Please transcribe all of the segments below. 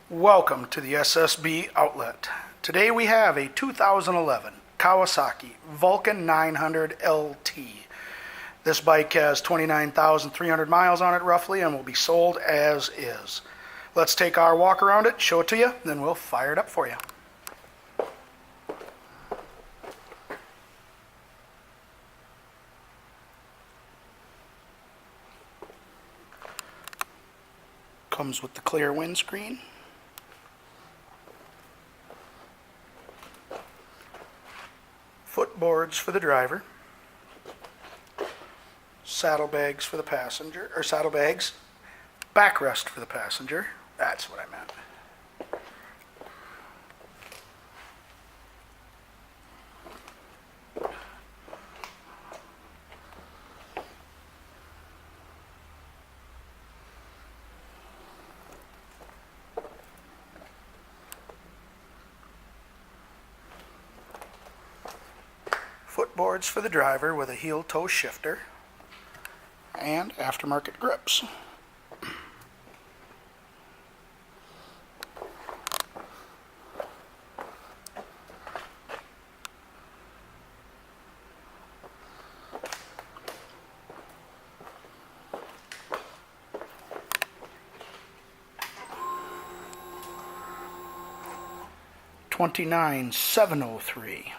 Welcome to the SSB outlet. Today we have a 2011 Kawasaki Vulcan 900 LT. This bike has 29,300 miles on it roughly and will be sold as is. Let's take our walk around it, show it to you, then we'll fire it up for you. Comes with the clear windscreen. Footboards for the driver. Saddlebags for the passenger, or saddlebags. Backrest for the passenger. That's what I meant. Footboards for the driver with a heel-toe shifter and aftermarket grips. $29,703.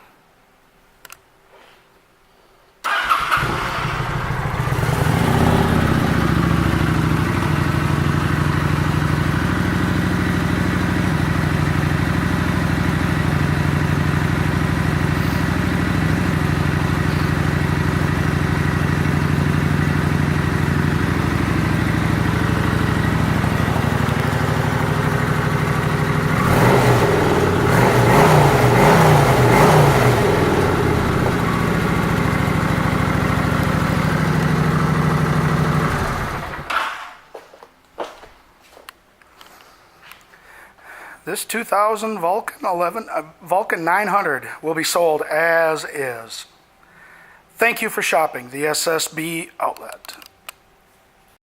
This 2000 Vulcan 900 will be sold as is. Thank you for shopping the SSB outlet.